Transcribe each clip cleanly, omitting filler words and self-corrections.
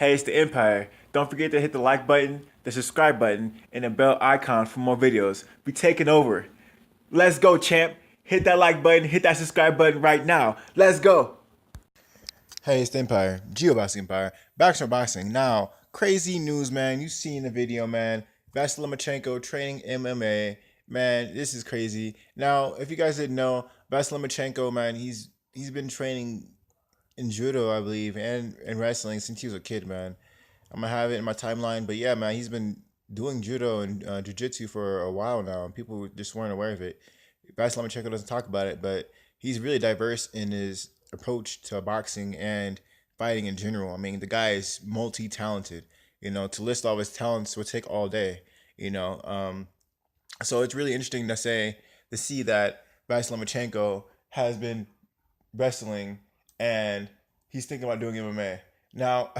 Hey, it's the Empire. Don't forget to hit the like button, the subscribe button, and the bell icon for more videos. We taking over. Let's go, champ. Hit that like button, hit that subscribe button right now. Let's go. Hey, it's the Empire, Geoboxing Empire, Boxer Boxing. Now, crazy news, man. You seen the video, man. Vasyl Lomachenko training MMA. Man, this is crazy. Now, if you guys didn't know, Vasyl Lomachenko, man, he's been training in judo, I believe, and wrestling since he was a kid, man. I'm gonna have it in my timeline, but yeah, man, he's been doing judo and jiu-jitsu for a while now, and people just weren't aware of it. Vasyl Lomachenko doesn't talk about it, but he's really diverse in his approach to boxing and fighting in general. I mean, the guy is multi-talented. To list all his talents would take all day. You know, so it's really interesting to see that Vasyl Lomachenko has been wrestling and he's thinking about doing MMA now.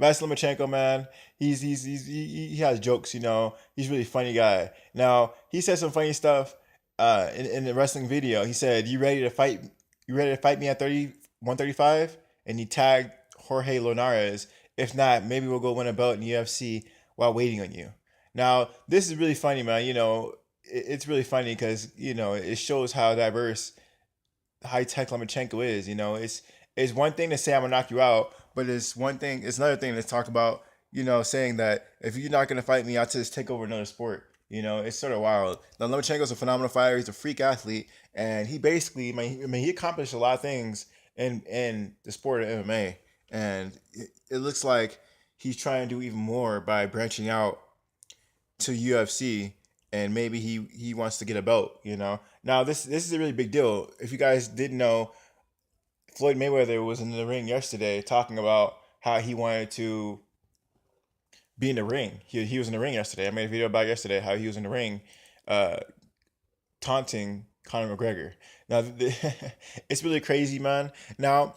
Vasyl Lomachenko, man, he has jokes. He's a really funny guy. Now he said some funny stuff in the wrestling video. He said, "You ready to fight? You ready to fight me at 135?" And he tagged Jorge Linares. If not, maybe we'll go win a belt in the UFC while waiting on you. Now this is really funny, man. It's really funny because it shows how diverse high tech Lomachenko is. It's one thing to say I'm gonna knock you out, but it's another thing to talk about, saying that if you're not gonna fight me, I'll just take over another sport. It's sort of wild. Now Lomachenko's a phenomenal fighter, he's a freak athlete, and he basically he accomplished a lot of things in the sport of MMA. And it looks like he's trying to do even more by branching out to UFC, and maybe he wants to get a belt. Now this is a really big deal. If you guys didn't know, Floyd Mayweather was in the ring yesterday talking about how he wanted to be in the ring. He was in the ring yesterday. I made a video about it yesterday how he was in the ring, uh, taunting Conor McGregor. Now it's really crazy, man. Now,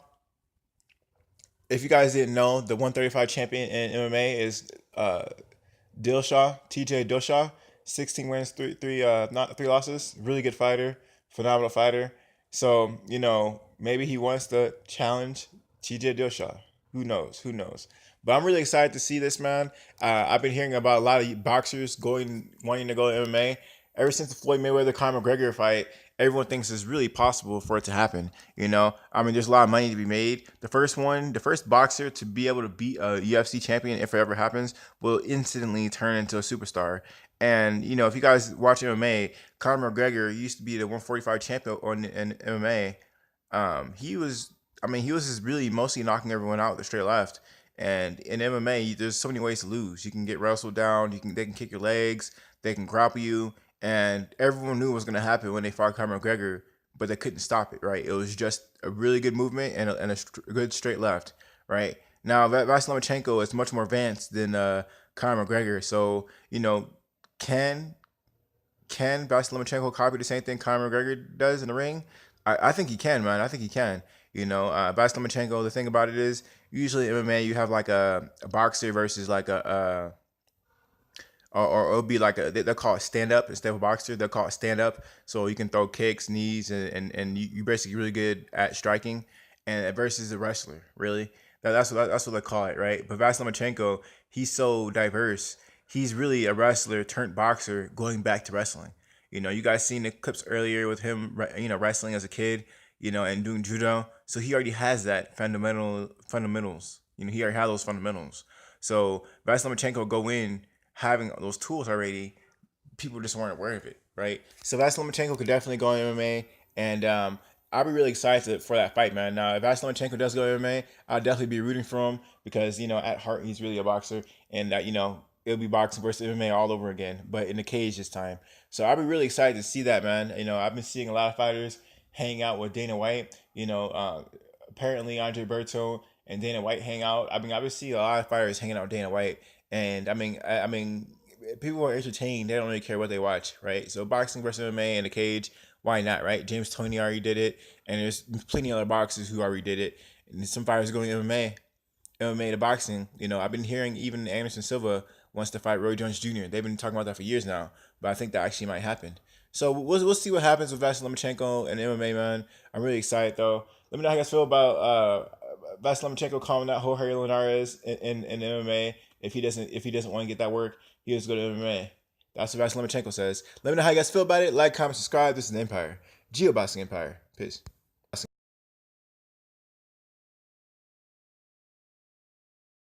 if you guys didn't know, the 135 champion in MMA is Dillashaw, TJ Dillashaw, 16 wins, three not three losses. Really good fighter, phenomenal fighter. So maybe he wants to challenge TJ Dillashaw. Who knows? Who knows? But I'm really excited to see this, man. I've been hearing about a lot of boxers wanting to go to MMA. Ever since the Floyd Mayweather Conor McGregor fight, everyone thinks it's really possible for it to happen. There's a lot of money to be made. The first boxer to be able to beat a UFC champion, if it ever happens, will instantly turn into a superstar. And if you guys watch MMA, Conor McGregor used to be the 145 champion in MMA. He was just really mostly knocking everyone out with the straight left. And in MMA, there's so many ways to lose. You can get wrestled down. They can kick your legs. They can grapple you. And everyone knew what was going to happen when they fought Conor McGregor, but they couldn't stop it, right? It was just a really good movement and a good straight left, right? Now, Vasyl Lomachenko is much more advanced than Conor McGregor. So, can Vasyl Lomachenko copy the same thing Conor McGregor does in the ring? I think he can, man. I think he can. Vasyl Lomachenko, the thing about it is, usually in MMA, you have like a boxer versus like or it'll be like they'll call it stand up instead of a boxer. They'll call it stand up. So you can throw kicks, knees, and you're basically really good at striking. And versus a wrestler, really. That's what they call it, right? But Vasyl Lomachenko, he's so diverse. He's really a wrestler turned boxer going back to wrestling. You guys seen the clips earlier with him, wrestling as a kid, and doing judo. So he already has that fundamentals. He already has those fundamentals. So Vasyl Lomachenko go in having those tools already. People just weren't aware of it, right? So Vasyl Lomachenko could definitely go in MMA, and I'll be really excited for that fight, man. Now, if Vasyl Lomachenko does go to MMA, I'll definitely be rooting for him because at heart he's really a boxer, and it'll be boxing versus MMA all over again, but in the cage this time. So I'll be really excited to see that, man. I've been seeing a lot of fighters hang out with Dana White. Apparently Andre Berto and Dana White hang out. I've been seeing a lot of fighters hanging out with Dana White, and people are entertained. They don't really care what they watch, right? So boxing versus MMA in the cage, why not, right? James Toney already did it, and there's plenty of other boxers who already did it, and some fighters going MMA to boxing. I've been hearing even Anderson Silva wants to fight Roy Jones Jr. They've been talking about that for years now, but I think that actually might happen. So we'll see what happens with Vasyl Lomachenko and MMA, man. I'm really excited though. Let me know how you guys feel Vasyl Lomachenko calling out Jorge Linares in MMA. If he doesn't want to get that work, he just go to MMA. That's what Vasyl Lomachenko says. Let me know how you guys feel about it. Like, comment, subscribe. This is the Empire. Geoboxing Empire. Peace.